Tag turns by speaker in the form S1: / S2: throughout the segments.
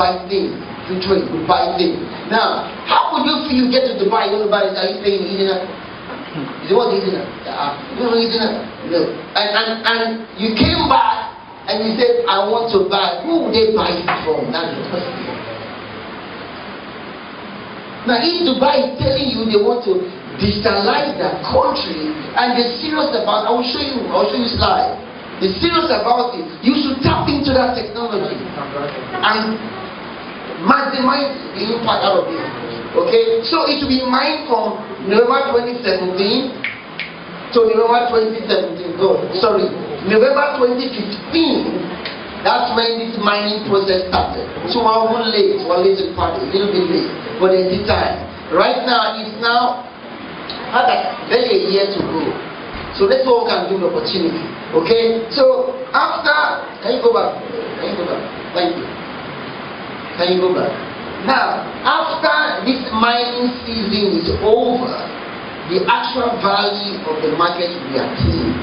S1: buy things. You trade, you buy things. Now, how would you feel you get to Dubai, you don't buy it, are you paying Edinar? You say, what is Edinar? You don't know Edinar? No. And you came back and you said, I want to buy. Who would they buy it from? That's the first thing. Now, if Dubai is telling you they want to digitalize their country and they're serious about, I will show you slide. They're serious about it. You should tap into that technology and maximize the impact out of it. Okay? So it will be mined from November 2017 to November 2017. November 2015. That's when this mining process started. So we're late, a little bit late, but there's the time. Right now, it's now barely a year to go. So that's what we can do the opportunity. Okay? So after, can you go back? Thank you. Can you go back? Now, after this mining season is over, the actual value of the market will be attained.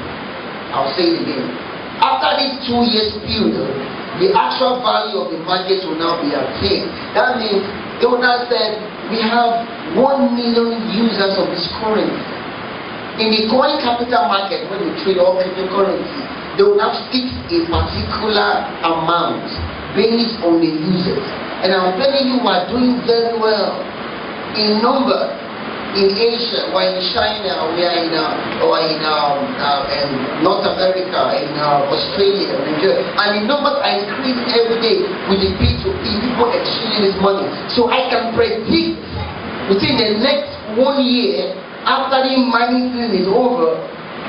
S1: I'll say it again. After this 2 years period, the actual value of the market will now be attained. That means they will now say we have 1 million users of this currency. In the coin capital market, when you trade all cryptocurrency, they will now fix a particular amount based on the users. And I'm telling you, we are doing very well in number. In Asia, we're in China, we are in North America, in Australia, and the numbers are increasing every day with the P2P, people exchanging this money. So I can predict within the next 1 year, after the mining season is over,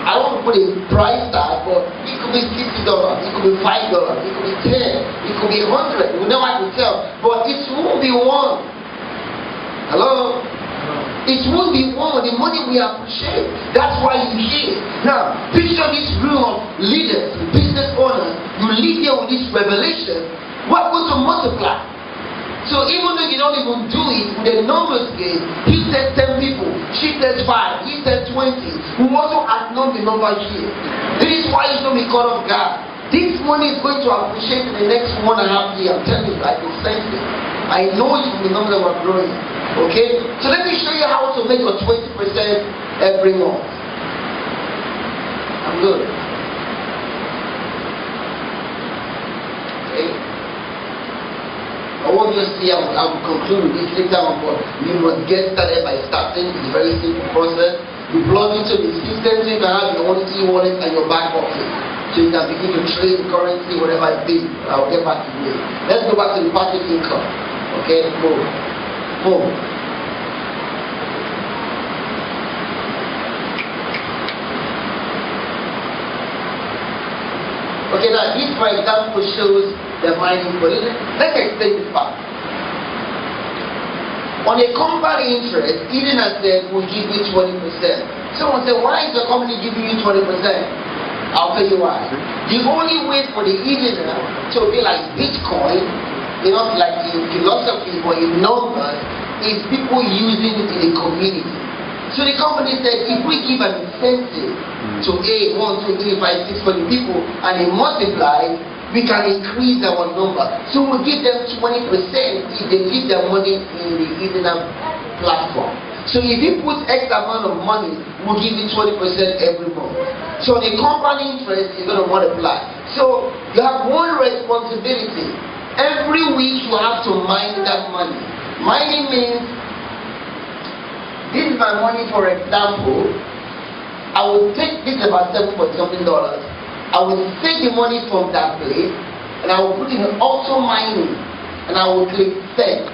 S1: I want to put a price tag, but it could be $60, it could be $5, it could be 10, it could be 100. We never have to tell, but it won't be one. Hello? It won't be one. The money we appreciate. That's why you hear. Now, picture this room of leaders, business owners. You lead here with this revelation. What goes to multiply? So even though you don't even do it with a numbers game, he said 10 people, she said 5, he said 20. We also acknowledge the number here. This is why you don't be caught off guard. This money is going to appreciate in the next 1.5 years. I'm telling you, I can sense it. I know it from the numbers that we're growing. Okay? So let me show you how to make your 20% every month. I'm good. Okay? I won't just see, I will conclude with this later on, but you must get started by starting. It's a very simple process. You plug into the system so you can have your own e-wallet and your back office. So you can begin to trade currency, whatever it is. I'll get back to you. Let's go back to the passive income. Okay, move. Okay, now this, for example, shows the mining process. Let's explain this part. On a compound interest, Edinar said will give you 20%. Someone said, why is the company giving you 20%? I'll tell you why. The only way for the Edinar to be like Bitcoin, not like in philosophy but in numbers, is people using it in the community. So the company said, if we give an incentive to 1, 2, 3, 5, 6 for the people and they multiply, we can increase our number. So we'll give them 20% if they leave their money in the Edinar platform. So if you put X amount of money, we'll give you 20% every month. So the compound interest is going to multiply. So you have one responsibility. Every week you have to mine that money. Mining means, this is my money, for example. I will take this about $7 something. I will take the money from that place and I will put it in auto mining and I will click send.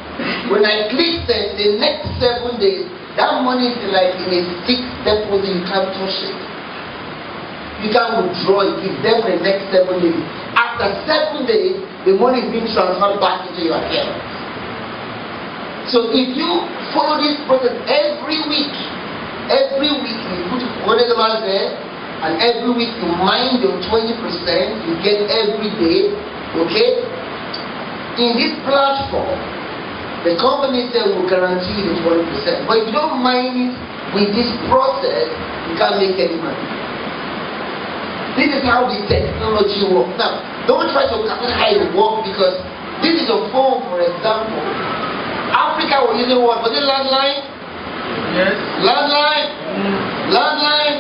S1: When I click send, the next 7 days, that money is like in a fixed deposit, you can't touch it. You can withdraw it, it's there for the next 7 days. After 7 days, the money is being transferred back into your account. So if you follow this process every week you put $100 there, and every week you mine your 20%, you get every day, okay? In this platform, the company said will guarantee you the 20%. But if you don't mine it with this process, you can't make any money. This is how the technology works. Now, don't try to calculate how it works, because this is a phone, for example. using what? Was it landline?
S2: Yes.
S1: Landline? Landline?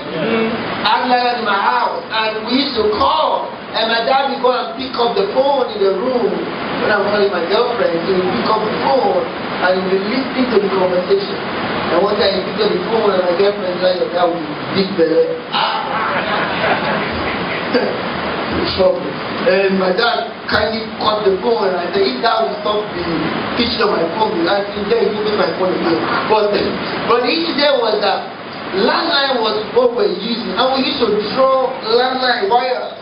S1: I had landline in my house, and we used to call, and my dad would go and pick up the phone in the room when I'm calling my girlfriend. He would pick up the phone and he would listen to the conversation. And one time he picked up the phone and my girlfriend said, "Your dad will be big belly." Trouble. And my dad kindly cut the phone, and I said, "If that will stop the picture on my phone, I think there you give my phone again." But the issue there was that landline was what we're using, and we used to draw landline wires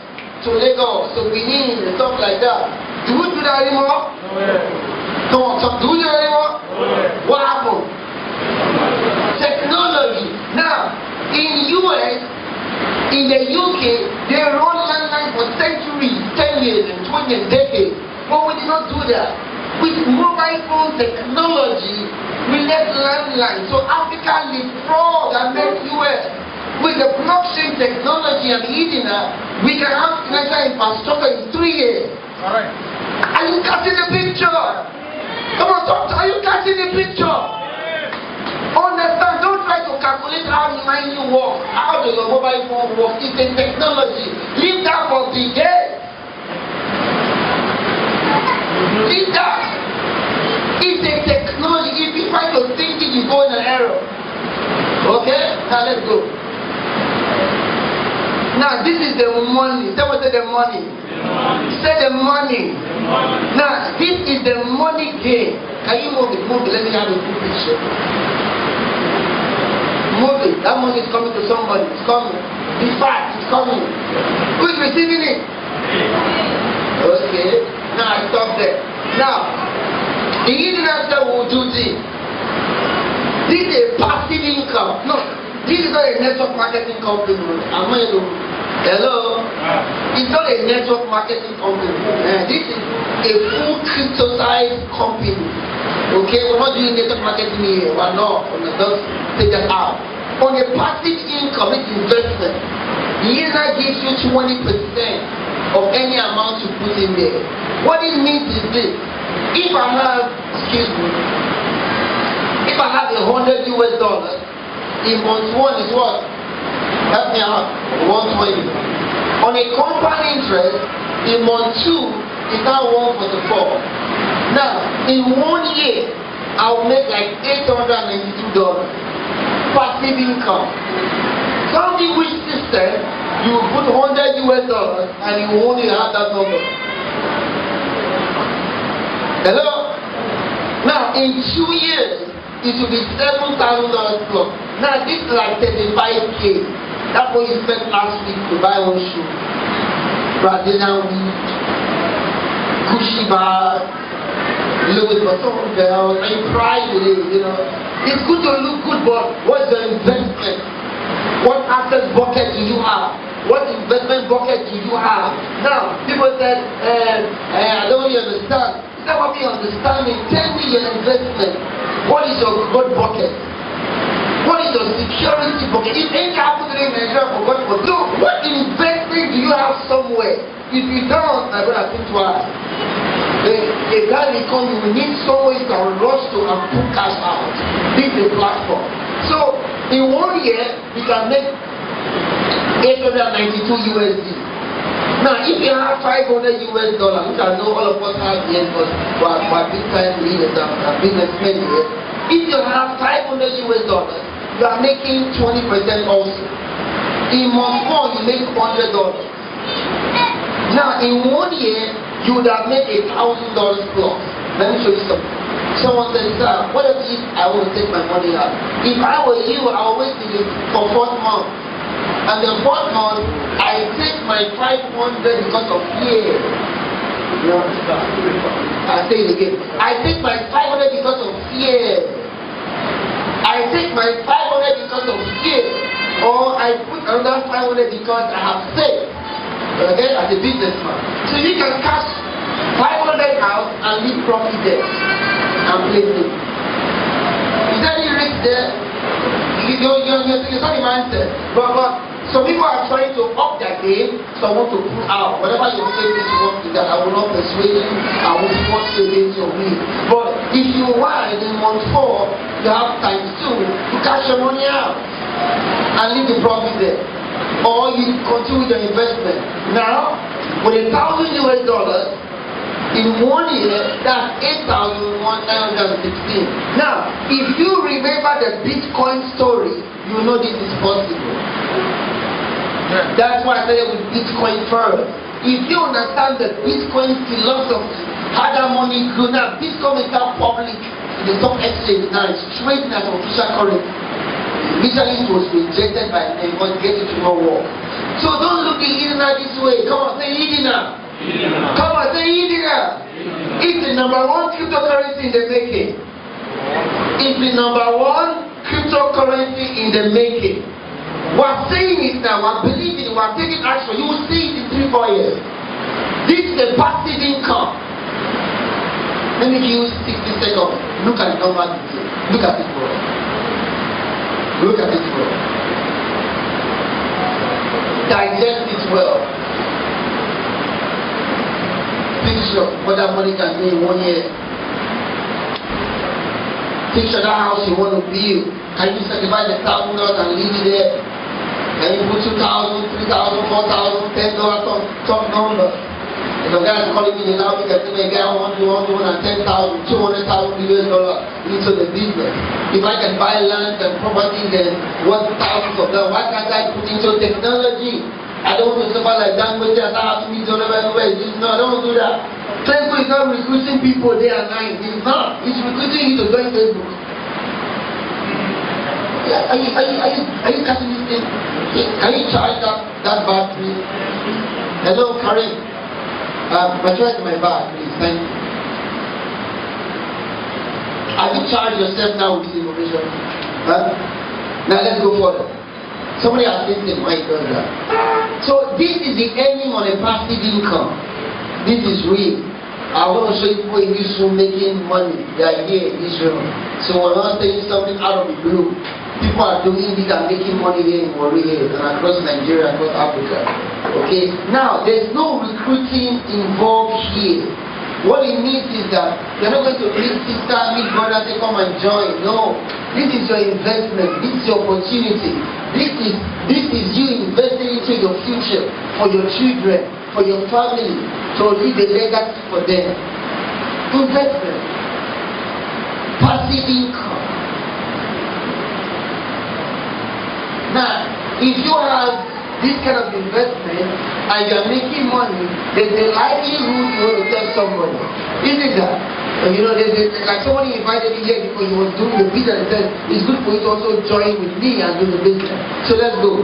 S1: to Lagos, to Benin, and stuff like that. Do we do that anymore? No. Do we do that anymore? What happened? Technology. Now, in US, in the UK, they run landline for centuries, 10 years and 20 years, decades. But we did not do that. With mobile phone technology, we left landline. So Africa leapfrogged and made US. With the blockchain technology and Edinar, we can have financial infrastructure in 3 years.
S2: All right.
S1: Are you catching the picture? Come on, talk to, are you catching the picture? Understand, don't try to calculate how money you work, how does your mobile phone work. It's a technology. Leave that for the day. Leave that. It's a technology. If you try to think it, you go in an error. Okay? Now let's go. Now this is the money. Someone say the money. Say the money. Now this is the money game. Can you move it? Move it. Let me have a good picture. Move it. That money is coming to somebody. It's coming. Be fast. It's coming. Who is receiving it? Okay. Now I stop there. Now, the Edinar will do this. This is a passive income. No, this is not a network marketing company. I'm not able. Hello? It's not a network marketing company. This is a full crypto-sized company. Okay, we're not doing network marketing here. We're not. Just take that out. On a passive income, it's investment. The Edinar gives you 20% of any amount you put in there. What it means is this. If I have, excuse me, if I have $100 US, in month 1 is what? Help me out. 120. On a compound interest, in month 2 is now 144. Now, in 1 year, I will make like $892. Passive income. Something which system, you will put $100 US and you only have that number. Hello? Now, in 2 years, it will be $7,000 plus. Now, this is like 35K. That's what you spent last week to buy one shoe. Brazilian weed, Gucci bag, Louis Vuitton belt, and you cry with it, you know. It's good to look good, but what's the investment? What asset bucket do you have? What investment bucket do you have? Now, people said, I don't really understand. It's not what we understand. Tell me your investment. What is your growth bucket? What is your security bucket? If any happens today in Nigeria, forgot what. Look, what investment do you have somewhere? If you don't, I'm going to think twice. A guy become, you will need somewhere you can rush to and put cash out. This is a platform. So, in 1 year, you can make $892 USD. Now, if you have $500 US, which I know all of us have here, because we're big time leaders and businessmen here. If you have $500 US, you are making 20% also. In month 1, you make $100. Now, in 1 year, you would have made $1,000 plus. Let me show you something. Someone said, sir, what if I want to take my money out? If I were you, I would wait for 4 months. And the 4th month, I take my 500 because of fear. You understand? I say it again. I take my 500 because of fear. I take my 500 because of fear. Or I put another 500 because I have faith. Okay, as a businessman. So you can cash 500 out and leave profit there and place it. Is there any risk there? You're not the mindset. But some people are trying to up their game, so I want to pull out. Whatever you say this work with that, I will not persuade you, I will force you against your will. But if you are in month 4 you have times 2 to cash your money out and leave the profit there. Or you continue with your investment. Now, with $1,000 US, in 1 year, that's 8,916. Now, if you remember the Bitcoin story, you know this is possible. That's why I started with Bitcoin first. If you understand the Bitcoin philosophy, how that money grew, now Bitcoin is now public in the stock exchange now, it's trading as official currency. Literally, it was rejected by them, but get it to no work. So don't look at Edinar this way. Come on, say Edinar. Come on, say Edinar. It's the #1 cryptocurrency in the making. It's the #1 cryptocurrency in the making. We're saying it now, we're believing it, we're taking action. You will see it in 3-4 years. This is a passive income. Let me give you 60 seconds. Look at the number. Look at it, bro. Look at it, bro. Digest it well. Picture what that money can do in 1 year. Picture that house you want to build. Can you sacrifice $1,000 and leave it there? Can you put $2,000, $3,000, $4,000, $10 top number? If a guy is calling me now, we can say, guy wants $110,000, $200,000 US into the business. If I can buy land and property, then what thousands of them? Why can't I put into technology? I don't want to suffer like Dangote and have to meet everywhere. No, I don't do that. Facebook is not recruiting people day and night. It's not. It's recruiting you to join Facebook. Yeah, are you catching this thing? Can you charge that battery? Hello, Karim. Materialize my bag, please. Thank you. Have you charged yourself now with this information? Huh? Now let's go further. Somebody has listened why he does that. So this is the earning on a passive income. This is real. I want to show you people in this room making money. They are here in this room. So we're not saying something out of the blue. People are doing this and making money here in Korea and across Nigeria, across Africa. Okay? Now, there's no recruiting involved here. What it means is that you're not going to meet sister, meet brother, say come and join. No. This is your investment. This is your opportunity. This is you investing into your future, for your children, for your family, to leave a legacy for them. Investment. Passive income. Now, if you have this kind of investment and you are making money, there's a likelihood you want to tell somebody. Isn't that? And you know, like somebody invited me here because he was doing the business and said, it's good for you to also join with me and do the business. So let's go.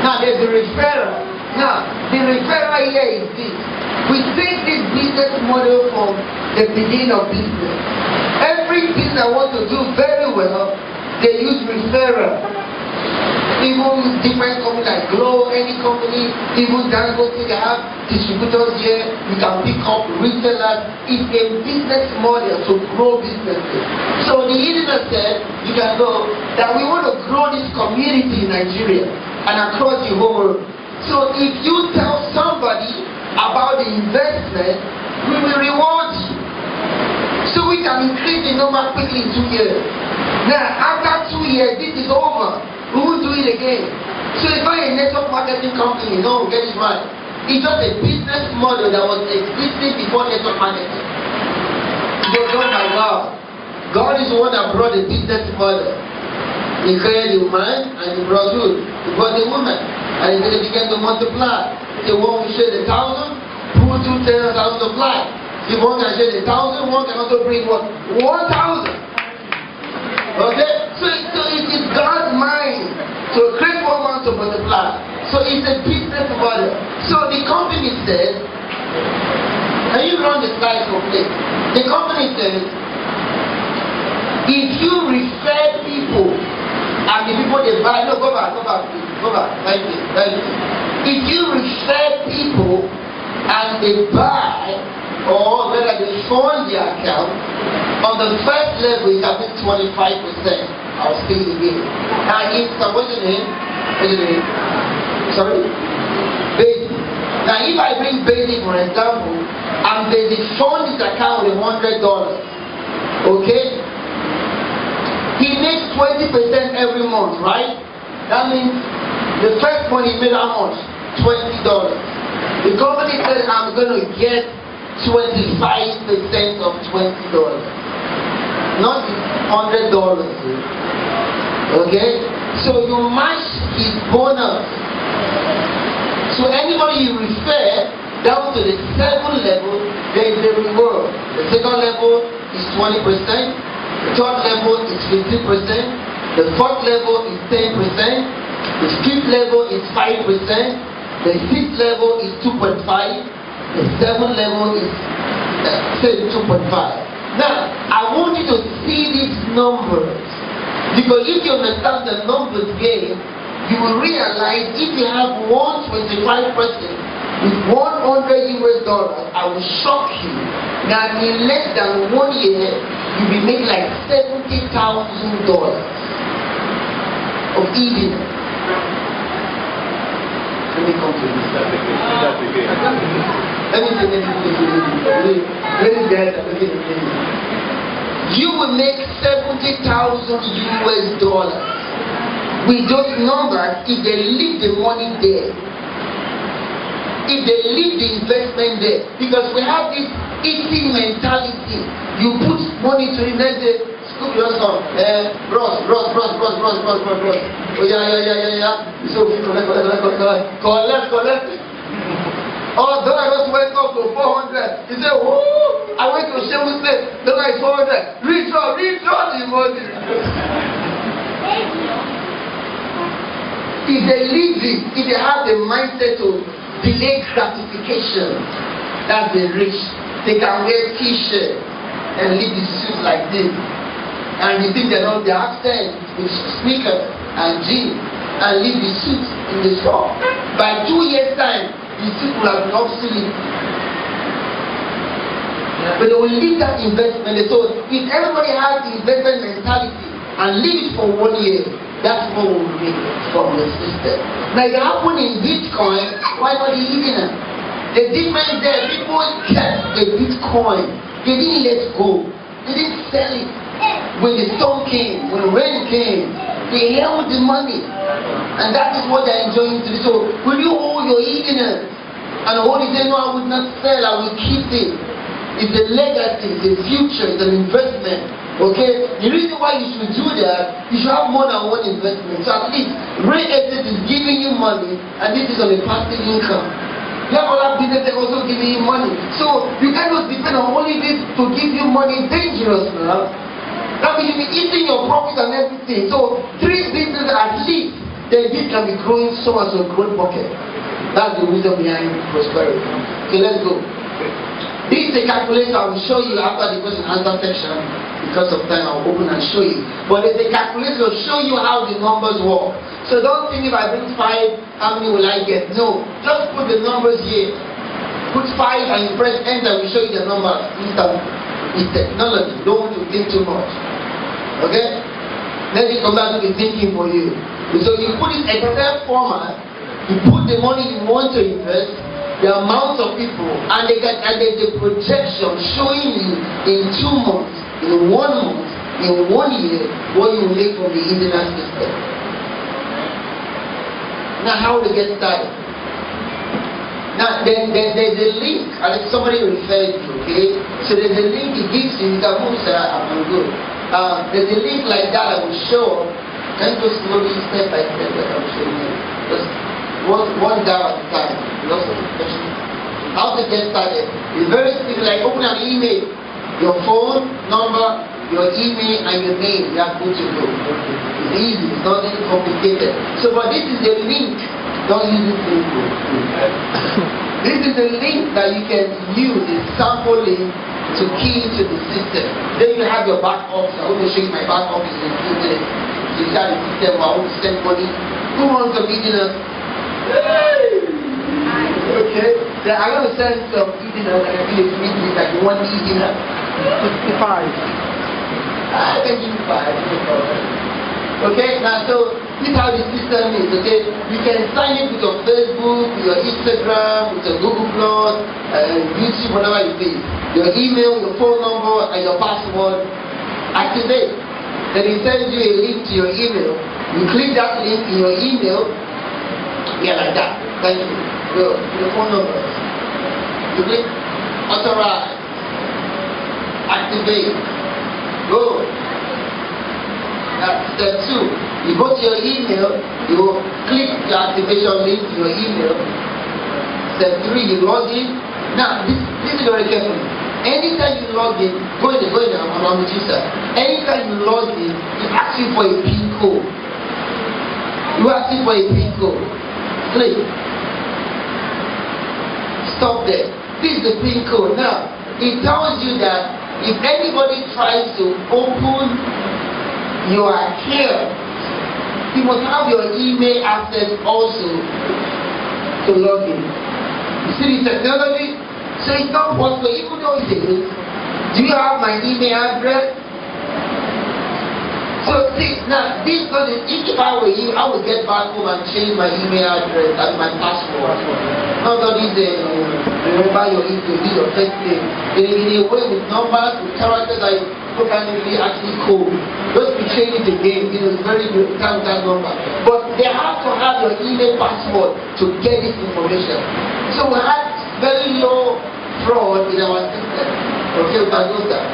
S1: Now, there's the referral. Now, the referral here is this. We take this business model from the beginning of business. Every business I want to do very well, they use referral. Even different companies like Glow, any company, even Dangote, they have distributors here. You can pick up retailers. It's a business model to grow businesses. So the Edinar said, you can go, that we want to grow this community in Nigeria and across the whole world. So if you tell somebody about the investment, we will reward you. So we can increase the number quickly in 2 years. Now, after 2 years, this is over. We will do it again. So if I'm a network marketing company, no, get it right. It's just a business model that was existing before network marketing. It was done by God. God is the one that brought the business model. He created the man and he brought good. He brought the woman. And he began to multiply. The one who shared 1,000, who do 10,000 of life. If one can share 1,000, one can also bring what? 1,000. Okay? So it is God's mind to create one to multiply. So it's a business model. So the company says, can you run the slide for me? The company says, if you refer people, and the people they buy, no, go back, thank you. If you refer people and they buy, or whether they fund their account, on the first level it's at 25%. I'll say it again. Now what's your name? Sorry? Basic. Now if I bring Basic for example, and Basic fund his account with $100, okay? make 20% every month, right? That means the first month he made how much? $20. The company said, I'm going to get 25% of $20. Not $100. Okay? So you match his bonus. So anybody you refer down to the 7th level, there is a reward. The 2nd level is 20%. The 3rd level is 15%. The 4th level is 10%. The 5th level is 5%. The 6th level is 2.5. The 7th level is 2.5. Now, I want you to see these numbers, because if you understand the numbers game, you will realize if you have 125 person with $100 US, I will shock you. Now, in less than 1 year, you will make like $70,000 of eating. Let me come to this. You will make $70,000 US with those numbers if they leave the money there. If they leave the investment there. Because we have this eating mentality. You put money to it, then say, scoop your son, Ross. Oh yeah. So collect. Oh, then I just went up to 400. He said, whoo! I went to Shemu's place. Then I 400. Redraw the money. If they leave it, if they have the mindset to delay gratification, that's the rich. They can wear t-shirt and leave the suit like this. And you think they're not the accent with sneakers and jeans and leave the suit in the store. By 2 years' time, the suit will have been obsolete. But they will leave that investment. So if everybody has the investment mentality and leave it for 1 year, that's what will make from the system. Now it happened in Bitcoin, why not even? The difference there, people kept the Bitcoin. They didn't let go. They didn't sell it. When the storm came, when the rain came, they held the money. And that is what they're enjoying today. So will you hold your ignorance and hold it? Say, no, I would not sell, I will keep it. It's a legacy, it's a future, it's an investment. Okay? The reason why you should do that, you should have more than one investment. So at least real estate is giving you money, and this is on a passive income. You have other businesses also giving you money. So you cannot depend on only this to give you money. Dangerous, man. That means you'll be eating your profit and everything. So 3 businesses at least, then this can be growing so as a growth bucket. That's the wisdom behind prosperity. So let's go. This is a calculator I will show you after the question and answer section. Because of time, I'll open and show you. But there's a calculator to show you how the numbers work. So don't think if I bring 5, how many will I get? No. Just put the numbers here. Put 5 and you press enter, will show you the numbers instantly. It's technology. Don't want to think too much. Okay? Let it come back to the thinking for you. So you put it Excel format, you put the money you want to invest, the amount of people, and there's a projection showing you in 2 months, in 1 month, in 1 year, what you make from the internet system. Now, how to get started? Now, there's a link, and somebody referred to, okay? So there's a link it gives you, you can move, sir, I'm good. There's a link like that I will show. Can you go slowly, step by step, that I will show you. Just one down at a time. Lots of questions. How to get started? It's very simple, like open an email. Your phone number, your email, and your name, you are good to go. It's easy, it's not even complicated. So, but this is the link. Don't use this link. This is the link that you can use, the sample link, to key into the system. Then you have your back office. I want to show you my back office in 2 minutes. You start the system, I want to send money. Who wants a beginner? Okay. Then I'm going to send some EdinarCoin like a meeting, like 1 EdinarCoin. 55. I can give you 5. Okay, now so this is how the system is, okay? You can sign it with your Facebook, with your Instagram, with your Google Plus, YouTube, whatever you think. Your email, your phone number, and your password. Activate. Then he sends you a link to your email. You click that link in your email. Yeah, like that. Thank you. Your phone number. You click authorize. Activate. Go. That's step 2. You go to your email. You click the activation link to your email. Step 3. You log in. Now, this is very careful. Anytime you log in, go in, I'm with you, sir. Anytime you log in, you ask you for a PIN code. You ask you for a PIN code. Click. Stop there. This is the PIN code. Now, it tells you that if anybody tries to open your account, you must have your email access also to log in. You see the technology? So it's not possible, even though it's a link. Do you have my email address? So see, now this doesn't, if I were you, I would get back home and change my email address and my password. Not all these remember your email, your first name. In a way with numbers, with characters that people can't really actually code. Just be changing the game, it's very good, count that number. But they have to have your email password to get this information. So we had very low fraud in our system. Okay, we can do that.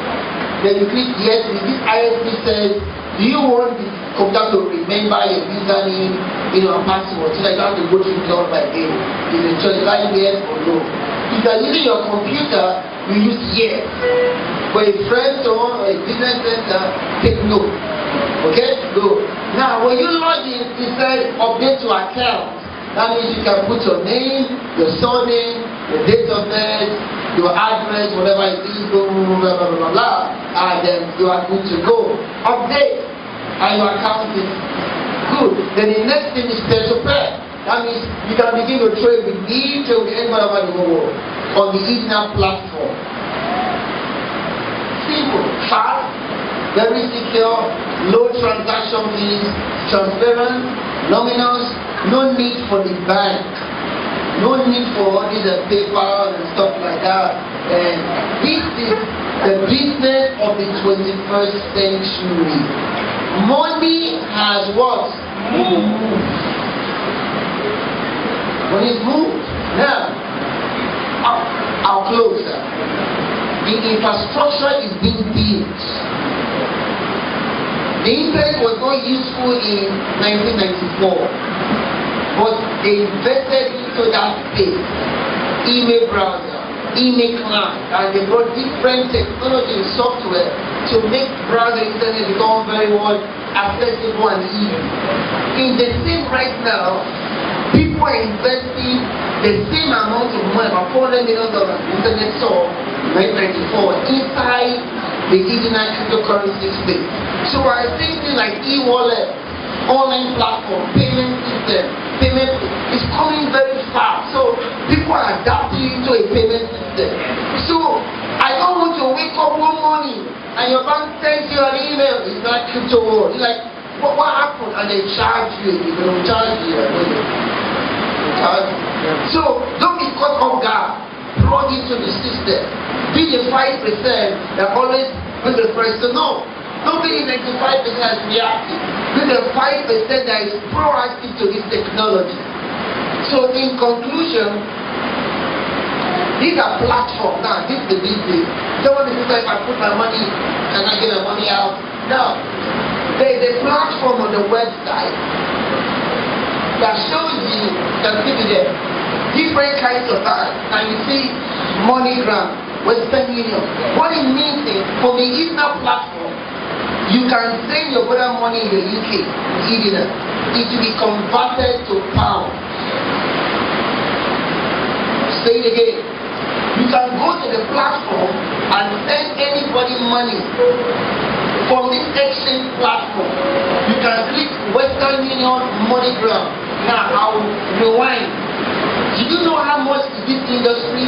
S1: Then you click yes, this ISP says, do you want the computer to remember your username, and password, so that you have to go through it all by day? Is a choice, like yes or no. If you are using your computer, you use yes. For a friend or a business center, take no. Okay, go. Now, when you log in, it says update to account. That means you can put your name, your surname, your date of birth, your address, whatever it is, blah, blah, blah, blah, blah, and then you are good to go. Update, and your account is good. Then the next thing is peer-to-peer. That means you can begin to trade with me, trade with anybody around the world on the Edinar platform. Simple, fast, very secure, low transaction fees, transparent, nominals, no need for the bank, no need for all these PayPal and stuff like that. And this is the business of the 21st century. Money has what? Moved. Money is moved. Now, I'll close that. The infrastructure is being built. The internet was not useful in 1994, but they invested into that space. Email browser, email client, and they brought different technology and software to make browser internet become very well accessible and easy. In the same right now, people are investing the same amount of money, about $400 million internet saw in 1994 inside the Edinar Crypto Currency space. So I think things like e-wallet, online platform, payment system, payment is coming very fast. So people are adapting to a payment system. So I don't want to wake up one morning and your bank sends you an email, it's not crypto world. You're like, what happened? And they charge you, they're going to charge you. So don't be caught off guard. Plug into the system. Be the 5% that always with the first to know. Don't be the 95% reactive. Be the 5% that is proactive to this technology. So in conclusion, these are platforms. Now, this is the big deal. Don't want to say if I put my money and I get my money out. No. There is a platform on the website that shows you that people there different kinds of ads, and you see MoneyGram, Western Union. What it means is, for the Edinar platform, you can send your brother money in the UK, Edinar. It will be converted to pounds. Say it again. You can go to the platform and send anybody money from this exchange platform. You can click Western Union, MoneyGram. Now I'll rewind. Do you know how much this industry?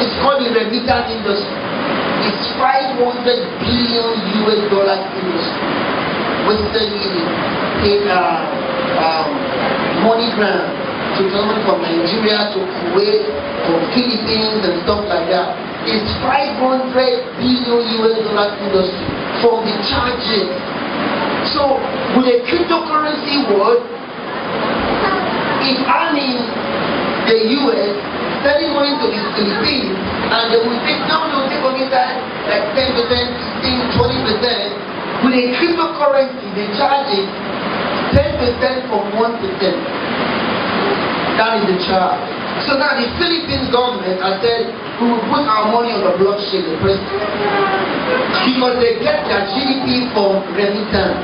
S1: It's called the remittance industry. It's $500 billion industry. Western Union, MoneyGram, to come from Nigeria to Kuwait, from Philippines and stuff like that. It's $500 billion industry from the charges. So with a cryptocurrency world, if I'm in the US sending money to the Philippines, and they will take only that like 10%, 15, 20%. With a cryptocurrency, they charge it 10% from 1%. That is the charge. So now the Philippines government has said we will put our money on the blockchain, the president, because they get their GDP from remittance.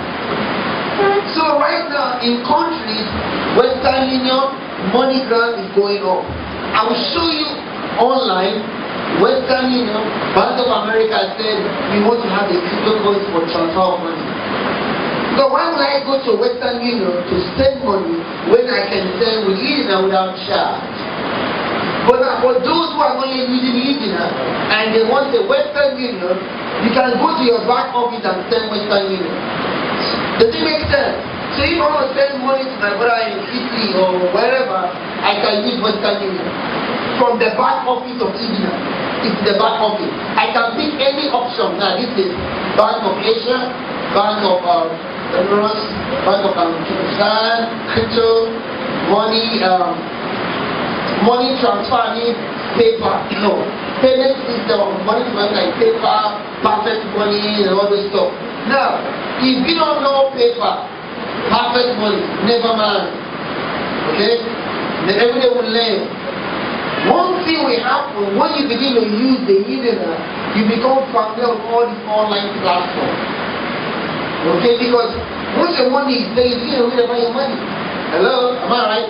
S1: So right now in countries, Western Union, MoneyGram is going up. I will show you online. Western Union, Bank of America said we want to have a cryptocurrency for transfer of money. So why would I go to Western Union to send money when I can send with Edinar without charge? But for those who are only using Edinar and they want the Western Union, you can go to your back office and send Western Union. Does it make sense? So if I want to send money to my brother in Italy or wherever, I can use Western Union. From the back office of Edinar, it's the back office. I can pick any option. Now this is Bank of Asia, Bank of Eurus, Bank of Pakistan, crypto, money, money transfer, paper. No, payment system, money transfer like paper, perfect money, and all this stuff. Now, if you don't know paper, perfect money, never mind. Okay? Then every day will learn. One thing will happen when you begin to use the Edinar, you become familiar with all these online platforms. Okay? Because once your money is there, you begin to read about your money. Hello? Am I right?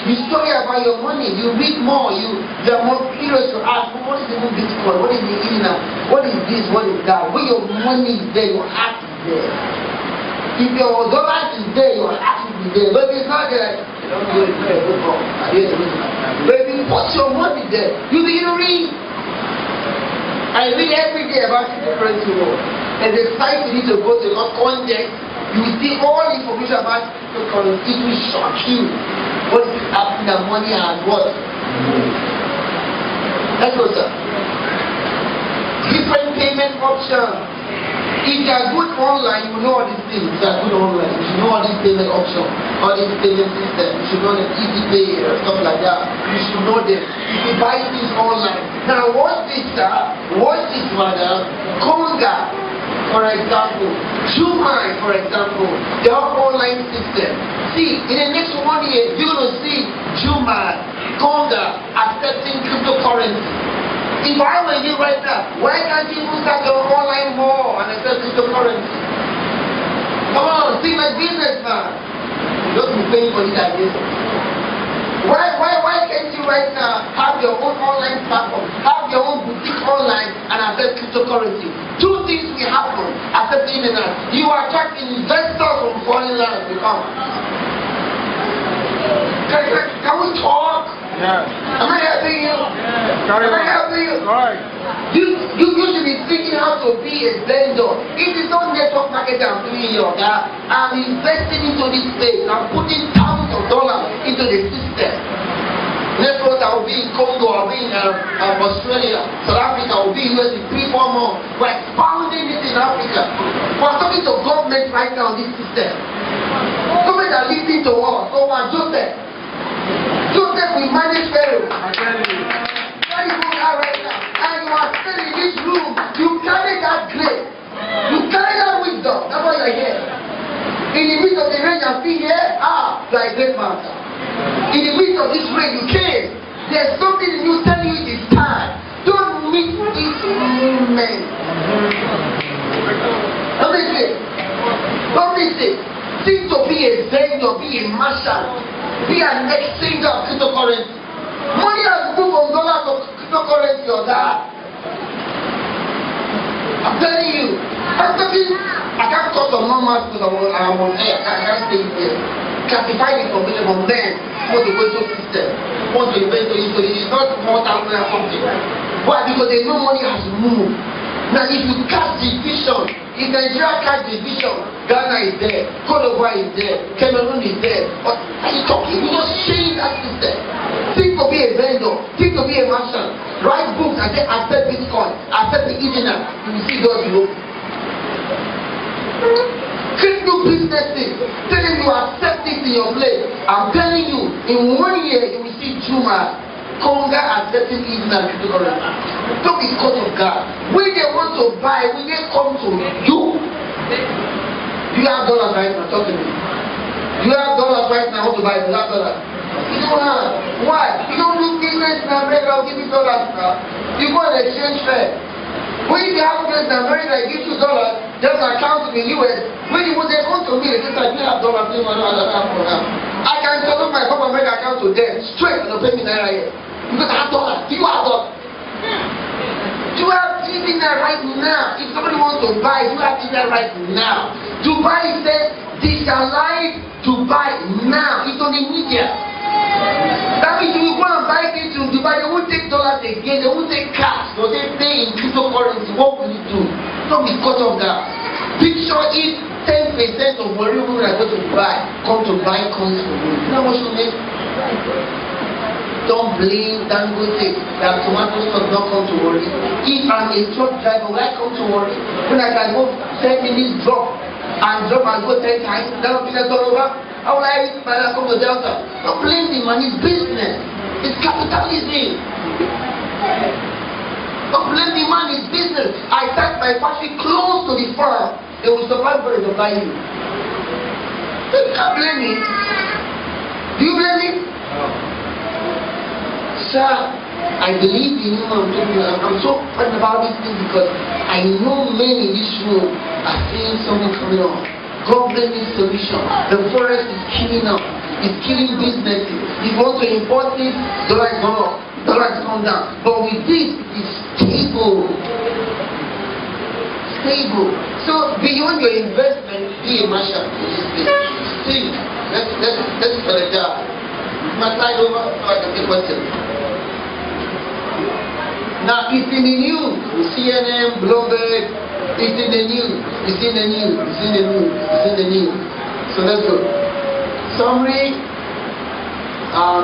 S1: You study about your money, you read more, you are more curious to ask, what is the new Bitcoin? What is the Edinar? What is this? What is that? When your money is there, your heart is there. If your dollar is there, your heart will be there. But if it's not there, you don't do it. But if you put your money there, you begin to read. I read every day about cryptocurrency world. And the site you need to go to EdinarCoin Crypto Currency, you will see all the information about cryptocurrency. It will shock you. What is happening, the money and what? Let's go, sir. Different payment options. If you are good online, you know all these things. If you are good online, you should know all these payment options, all these payment systems. You should know the easy pay or stuff like that. You should know them. You should buy things online. Now watch this, sir. Watch this, madam. Careca, for example. Jumai, for example. They have online system. See, in the next 1 year, you're going to see Jumai, Careca accepting cryptocurrency. If I were you right now, why can't you start your online more and accept cryptocurrency? Come on, see my business, man. You don't be paying for this idea. Why can't you right now have your own online platform, have your own boutique online and accept cryptocurrency? Two things will happen accepting it. You attract investors from foreign lands to come. Can we talk?
S2: Yeah.
S1: Am I helping you?
S2: Yeah.
S1: Am I helping you?
S2: Right.
S1: You should be thinking how to be a vendor. If it's not network marketing I'm doing your I'm investing into this space. I'm putting thousands of dollars into the system. Next month I will be in Congo, I'll be in Australia, South Africa, I will be in US in 3-4 months. We're expanding this in Africa. We're talking to government right now on this system. Government are listening to us. So Joseph will manage Pharaoh.
S2: I tell you.
S1: Where you go right now? And you are still in this room. You carry that grace. You carry that wisdom. That's why you're here. In the midst of the rain, you're still here. You are a great man. In the midst of this rain, you came. There's something in you telling you it is time. Don't miss this moment. Don't miss it. Don't miss it. Think to be a vendor, be a merchant. Be an exchange of cryptocurrency. Money has moved from dollars to cryptocurrency or that. I'm telling you. I can't talk to normal because I'm on air. I can't stay here. Classify information from them. What they go to system. What they invest into it. It's not more than something. Why? Because they know money has moved. Now if you catch the vision, if Nigeria catch the vision, Ghana is there, Cote d'Ivoire is there, Cameroon is there. What are you talking? You just change that system. Think to be a vendor, think to be a merchant. Write books and say accept Bitcoin, accept the Edinar. You will see God will open. Crypto businesses. Telling you accept it in your place. I'm telling you, in 1 year you will see Juma, Conga accepting EdinarCoin Crypto Currency. Don't be caught off guard. When they want to buy, when they come to you. Do you have dollars right now? Talk to me. Do you have dollars right now? I want to buy it. Do you have dollars? You don't have. Why? You don't do business in America. I'll give you dollars now. You go on exchange fair. When you have business in America, I give you dollars. There's an account in the US. When you want to me, they say, you have dollars. I can tell my Bank of America account to them straight and they'll pay me naira here. Because I have dollars. Do you have dollars? You have Edinar right now. If somebody wants to buy, you have Edinar right now. Dubai says digitalize Dubai now. It's on the media. That means you go and buy things in Dubai, they won't take dollars again, they won't take cash, but they pay in cryptocurrency. What will you do? Don't be caught off that. Picture if 10% of what people are going to buy come to buy coins from you. You know what you mean? Don't blame Dangote that tomato stock not come to worry. If I'm a truck driver, will I come to worry? When I can go 10 minutes drop and go 10 times, that will be the over. How will I come to Delta? Don't blame the man, it's business. It's capitalism. Don't blame the man, it's business. I start my factory close to the farm. They will survive for the supply you. You can't blame me. Do you blame me? No. Sir, I believe in you. I'm so fun about this thing because I know many in this room are seeing something coming on. Government needs solution. The forest is killing us. It's killing businesses. If you want to import it, dollar is gone up, dollar is gone down. But with this, it's stable. Stable. So beyond your investment, be a merchant in this business. See, let's for the job. My slide over so I can take questions. Now it's in the news. CNN, Bloomberg, it's in the news. It's in the news. It's in the news. It's in the news. So let's go. Summary.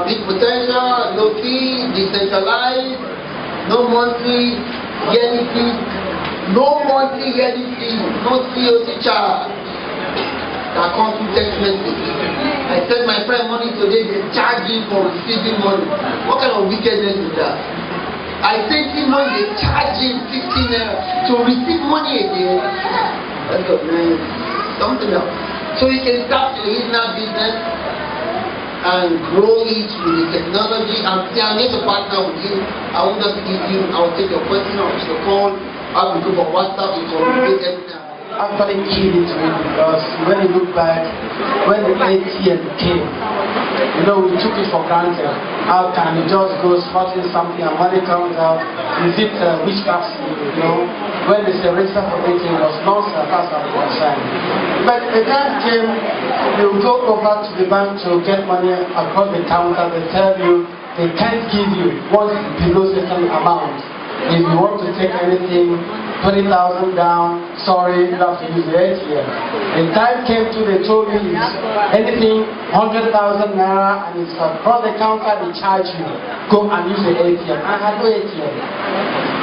S1: Big potential, low key, decentralized, no monthly, yearly fee, no monthly, yearly fee, no COC charge. That comes with text message. I sent my friend money today, they charge him for receiving money. What kind of wickedness is that? I sent him money, they charge him 15 naira to receive money again. That's something else. So you can start your Edinar business and grow it with the technology. I'm here to partner with you. I will just give you, I will take your question, I will take your call, I will go for WhatsApp, you communicate everything.
S2: Actually keyed into it because when you look back, when the ATM came, you know, we took it for granted. How can it just go spotting something and money comes out? Is it witchcraft? You know, when they say register for ATM was nonsense, that's what we were saying. But the time came, you go over to the bank to get money across the counter, they tell you they can't give you once below certain amount. If you want to take anything, 20,000 down, sorry, you have to use the ATM. The time came to, they told you anything 100,000 naira and it's across the counter, they charge you. Go and use the ATM. I had no ATM.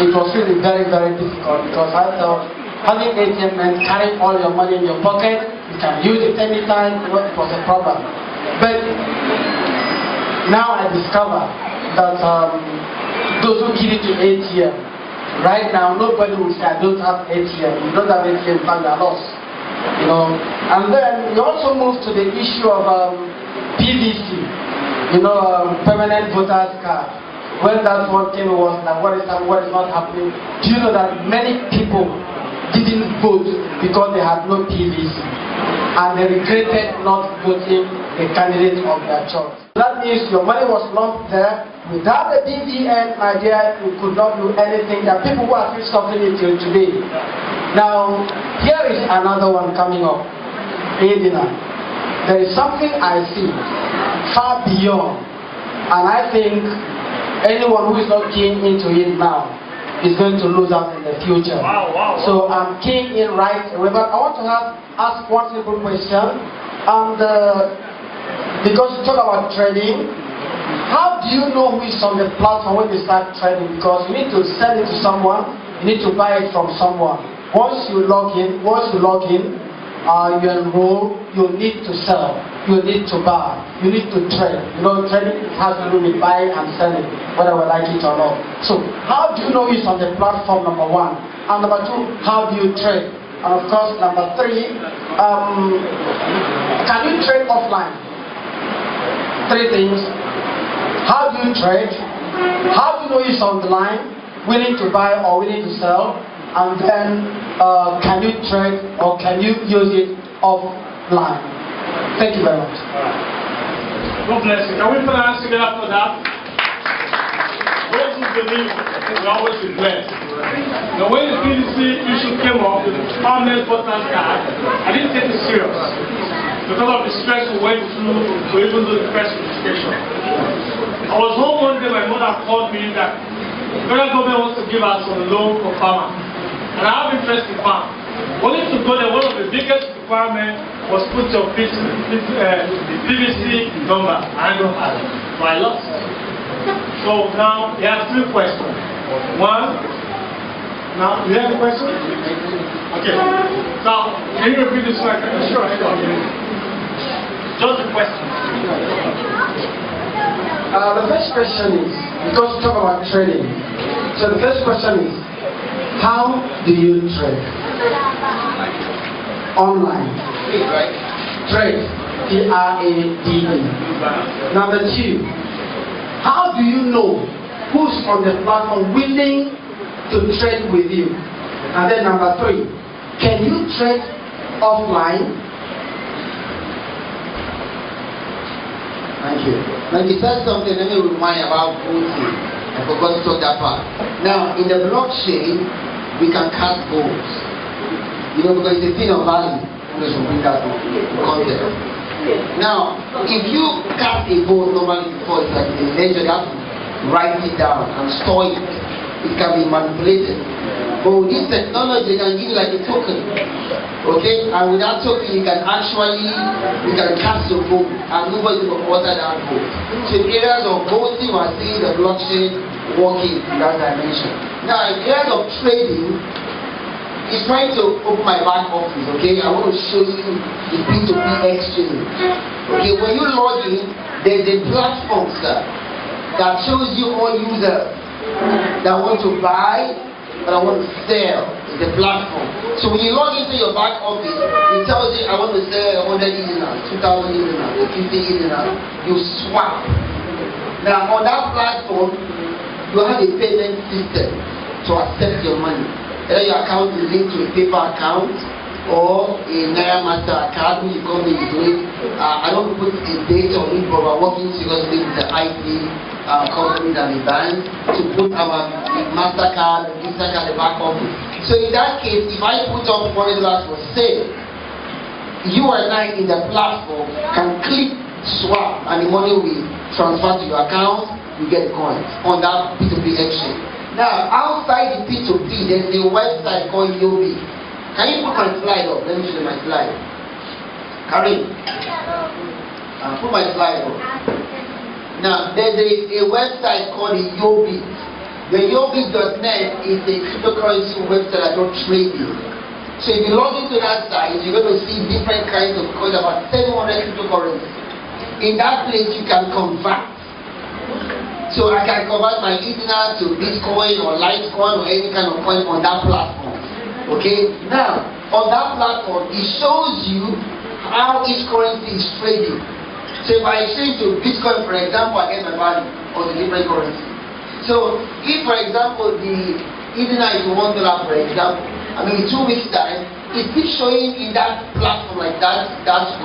S2: It was really very, very difficult because I thought having ATM meant carrying all your money in your pocket, you can use it anytime, it was a problem. But now I discover that those who give it to ATM, right now nobody will say I don't have ATM. You don't have ATM, but you are lost. You know. And then we also move to the issue of PVC. You know, permanent voters card. When that one came, was like, what is not happening? Do you know that many people didn't vote because they had no PVC, and they regretted not voting the candidate of their choice? That means your money was not there. Without the BVN, my dear, you could not do anything. There are people who are still suffering it till today. Now, here is another one coming up. Edinar. There is something I see far beyond, and I think anyone who is not keen into it now is going to lose out in the future. Wow. So I'm keen in right away, but I want to ask one simple question. And because you talk about trading, how do you know who is on the platform when you start trading? Because you need to sell it to someone, you need to buy it from someone. Once you log in, you enroll, you need to sell, you need to buy, you need to trade. You know, trading has to do with buying and selling, whether we like it or not. So, how do you know it's on the platform, number one? And number two, how do you trade? And of course, number three, can you trade offline? Three things. How do you trade? How do you know it's on the line, willing to buy or willing to sell? And then, can you trade or can you use it offline? Thank you very much.
S3: God bless you. Can we put our hands together for that? Those who believe will always be blessed. Now, when the PDC issue came up with the permanent voters card, I didn't take it serious because of the stress we went through to even do the first registration. I was home one day, my mother called me that the federal government wants to give us some loan for farmers. And I have interest in farm. Only to go there, one of the biggest requirements was put your PVC number. I don't have it. So I lost it. So now, you have three questions. One, now, you have a question? Okay. Now, can you repeat this one? Sure. Just a question.
S2: The first question is, because we talk about trading, so the first question is, how do you trade? Online. Trade. T-R-A-D-E. Number two, how do you know who's on the platform willing to trade with you? And then number three, can you trade offline?
S1: Thank you. Now you said something, let me remind you about voting. I forgot to talk that part. Now, in the blockchain, we can cast votes. You know, because it's a thing of value. We should bring that to context. Now, if you cast a vote normally before, it's like a ledger, you have to write it down and store it. It can be manipulated. But with this technology, they can give you like a token. Okay? And with that token, you can cast your vote and nobody will alter that vote. So in areas of voting, we are seeing the blockchain working in that dimension. Now, in areas of trading, it's trying to open my back office, okay? I want to show you the P2P exchange. Okay, when you log in, there's a platform, sir, that shows you all users that want to buy and I want to sell. It's a platform. So when you log into your back office, it tells you I want to sell 100 EDINARs, 2,000 EDINARs, 50 EDINARs. You swap. Now on that platform, you have a payment system to accept your money. Either your account is linked to a paper account or a Naira Master account, which you come in to it. I don't put a date on it, but we're working seriously with the IT companies and the banks to put our MasterCard, Instacard, the back office. So in that case, if I put up $40 for sale, you and I in the platform can click swap and the money will transfer to your account, you get coins on that P2P exchange. Now, outside the P2P, there's a website called Yobi. Can you put my slide up? Let me show you my slide. Karim, put my slide up. Now, there's a website called Yobi. The Yobi.net is a cryptocurrency website that does trading. So if you log into that site, you're going to see different kinds of coins, about 700 cryptocurrencies. In that place, you can convert. So I can convert my EDINAR to Bitcoin or Litecoin or any kind of coin on that platform. Okay? Now, on that platform, it shows you how each currency is trading. So if I change to Bitcoin, for example, I get my value on the different currency. So if, for example, the EDINAR is $1, for example, I mean, in 2 weeks' time, it keeps showing in that platform like that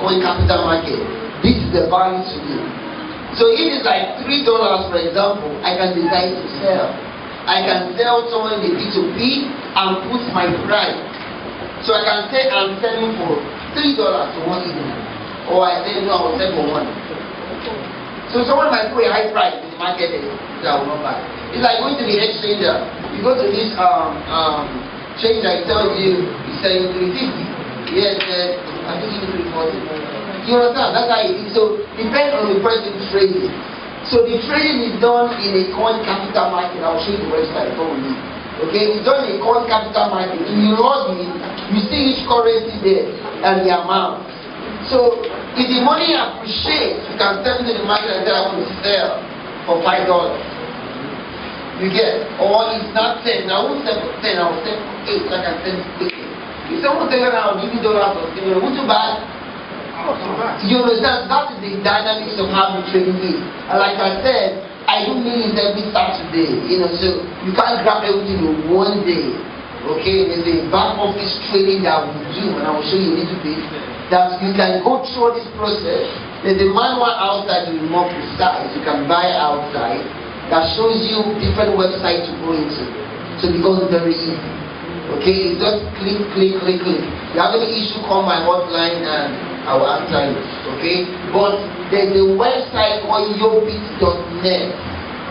S1: coin capital market. This is the value to me. So if it's like $3, for example, I can decide to sell. I can sell someone the P2P and put my price. So I can say I'm selling for $3 to one EDINAR. Or I say no, I will sell for one. So someone might put a high price in the market that will not buy. It's like going to the exchange. You go to this change that tells you it's selling 350. Yes, I think it's 340. You understand? That's how it is. So depends on the person trading. So the trading is done in a coin capital market. I'll show you the website for you. Okay, it's done in a coin capital market. If you log in, you see each currency there. and the amount. So if the money appreciates, you can step into the market and say I want to sell for $5. You get, or it's not 10. I won't sell for 10, I will sell for 8, like I said quickly. If someone says I'll give you dollars or $10, would you buy? You understand? That is the dynamics of how the trading is. And like I said, I do meetings every Saturday, so you can't grab everything in one day. Okay, there's a back office training that we do, and I will show you a little bit, that you can go through this process. There's a manual outside to be more precise. You can buy outside that shows you different websites to go into. So it becomes very easy. Okay, it's just click. You have any issue, call my hotline and I will answer you. Okay, but there's a website called yobit.net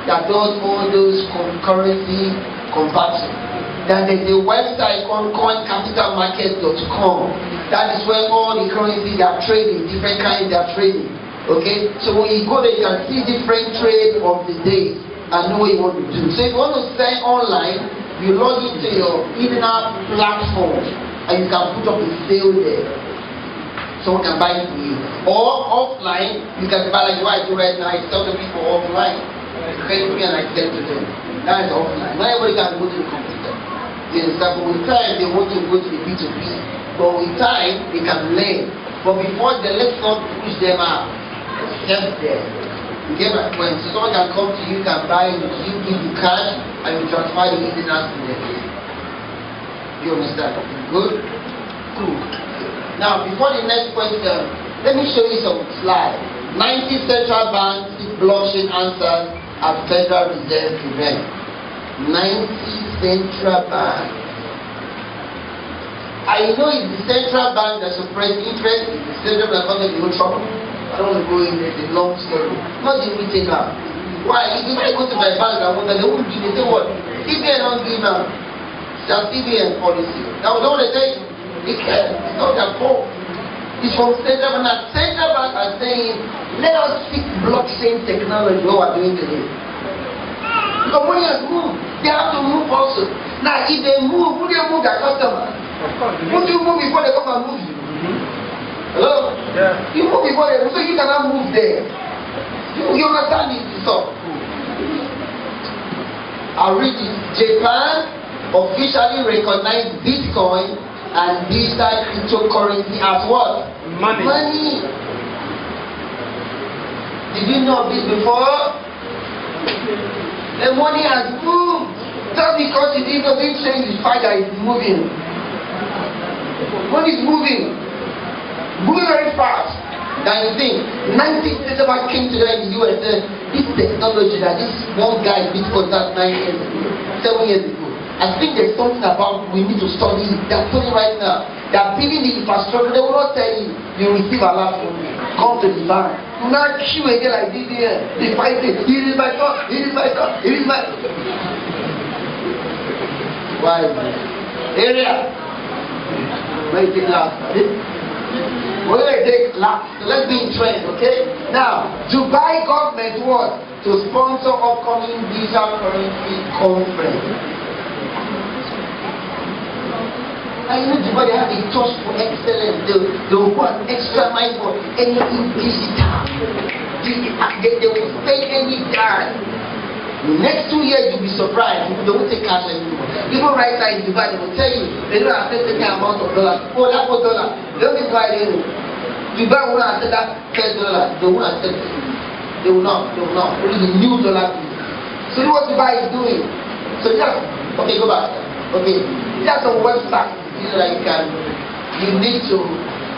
S1: that does all those currency conversion. Then there's a website called coincapitalmarket.com. That is where all the currencies are trading, different kinds are trading. Okay, so when you go there, you can see different trades of the day and know what you want to do. So if you want to sell online, you log into your Edinar platform and you can put up a sale there. Someone can buy it for you. Or offline, you can buy like what I do right now. I tell the people offline. Pay me and I sell to them. That is offline. Not everybody can go to the computer. You understand? But with time, they want to go to the B2B. But with time, they can learn. But before they let's not push them out. Step there. You get my point? So someone can come to you, can buy, you give you cash, and you transfer the Edinar to them. You understand? Good? Cool. Now, before the next question, let me show you some slides. 90 central banks blockchain answers at Federal Reserve event. 90 central banks. I know it's the central bank that suppress interest, it's the central bank that causes no trouble. I don't want to go in there, it's a long story. Not the retailer. Why? If I go to my bank, I wonder, they won't give me, say what? CBN don't give now. It's a CBN policy. Now, don't want to say, they care. It's not their fault. It's from central bank. Now, central bank are saying, let us fix blockchain technology, what we're doing today. Because money has moved. They have to move also. Now, if they move, would they move their customers? Would you move before they come and move you? Hello? Yeah. You move before they move, so you cannot move there. You understand this stuff? I'll read it. Japan officially recognized Bitcoin and digital cryptocurrency as what? Money. Money. Did you know this before? The money has moved. Just because it doesn't change the fact that it's moving. Money is moving. Moving very fast. Now you think, 90 states about came together in the US, this technology that this one guy Bitcoin that 9 years ago, 7 years ago. I think there's something about we need to study it. They're studying right now. They're building the infrastructure. They will not tell you, you receive a lot from me. Come to the bank. Not queue again like this here. They fight it. It is my God. It is my God. It is my Why? Area. Where you take last? Where you take last? So let's be in trend, okay? Now, Dubai government what? To sponsor upcoming digital currency conference. I know Dubai they have a touch for excellence. They will go an extra mile for anything digital. They will spend any time. The next 2 years you'll be surprised. They won't take cash anymore. Even right now in Dubai, they will tell you they don't accept any amount of dollars. Oh, that $4. They don't think why they know. Dubai won't accept that $10. They won't accept it. They will not. They will not. Only the new dollar. So what Dubai is doing. So just okay, go back. Okay, just a website. You need to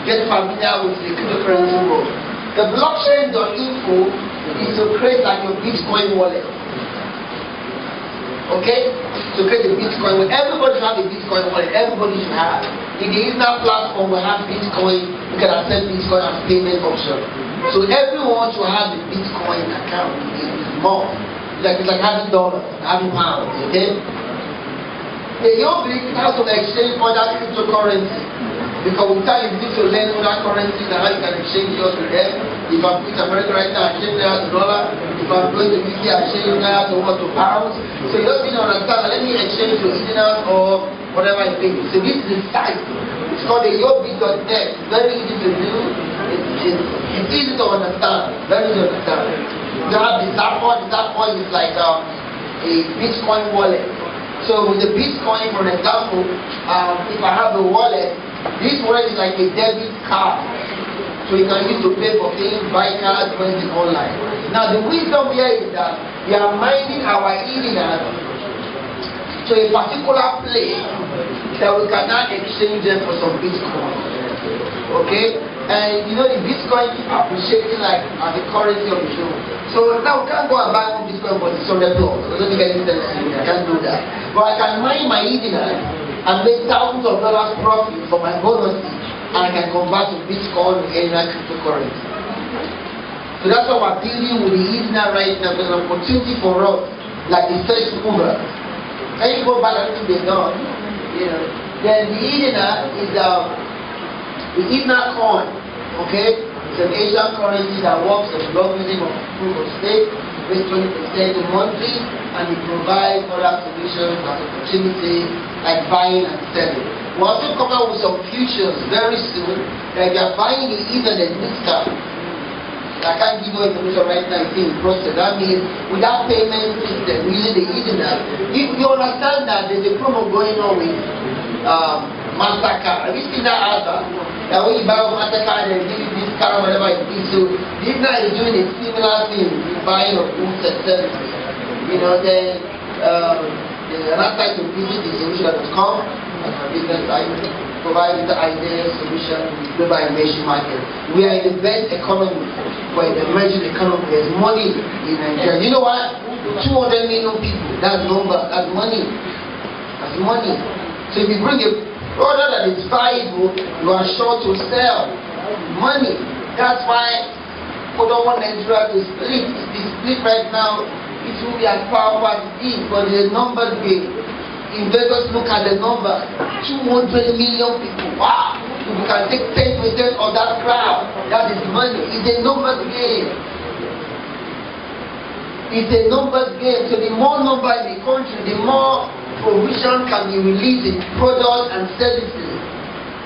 S1: get familiar with the cryptocurrency world. The blockchain.info is to create like your Bitcoin wallet. Okay? To create a Bitcoin wallet. Everybody should have a Bitcoin wallet. Everybody should have. In the Edinar platform, we have Bitcoin. You can accept Bitcoin as payment option. So everyone should have a Bitcoin account. It's more. It's like having dollars, having pounds. Okay? The young people have to exchange other cryptocurrency because with time you need to learn other currencies and how you can exchange yours with them. If I'm in America right now, I exchange naira to dollar. If I'm going to UK, I exchange naira to pounds. So you just need to understand. Let me exchange to Edinar or whatever it is. So this is the site. It's called the yobit.net. It's very easy to do. It's easy to understand. Very easy to understand. You have the Zappa. The Zappa is like a Bitcoin wallet. So with the Bitcoin, for example, if I have a wallet, this wallet is like a debit card. So you can use to pay for things, buy cards, when it's online. Now the wisdom here is that we are mining our Edinar to a particular place that we can now exchange them for some Bitcoin. Okay? And you know the Bitcoin keep appreciating like as the currency of the show. So now we can't go and buy one Bitcoin for $600. I don't think any sense to me. I can't do that. But I can mine my Edinar and make thousands of dollars profit for my bonuses, and I can convert to Bitcoin or any crypto currency. So that's what we're dealing with the Edinar right now. There's an opportunity for us, like the first mover. Can you go back and do the done? You know. Then the Edinar is the EdinarCoin. Okay? It's an Asian currency that works as blockchain of proof of stake, pays 20% monthly, and it provides other solutions and opportunities like buying and selling. We'll also come out with some futures very soon. Like you're buying the Ethernet discount. I can't give you information right now, it's in process. That means without payment system, using the Edinar, you understand that there's a promo going on with MasterCard. Have you seen that advert? That when you buy a MasterCard, they give you discount, whatever it is. So Edinar is doing a similar thing, buying of goods and services. You know, then another site to visit is Eurushaga.com, as a business site, provide the ideas, solution, global emerging market. We are in the best economy for the emerging economy. There's money in Nigeria. You know what? 200 million people, that's number, that's money. That's money. So if you bring a product that is valuable, you are sure to sell money. That's why we don't want Nigeria to split. If they split right now, it will be as powerful as it is, but the numbers game. Investors look at the number, 200 million people. Wow! If you can take 10% of that crowd, that is money. It's a numbers game. It's a numbers game. So the more number in the country, the more provision can be released in products and services.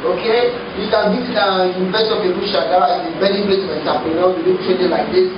S1: Okay? You can visit University of Eurushaga. It's a very great entrepreneur. We do trading like this.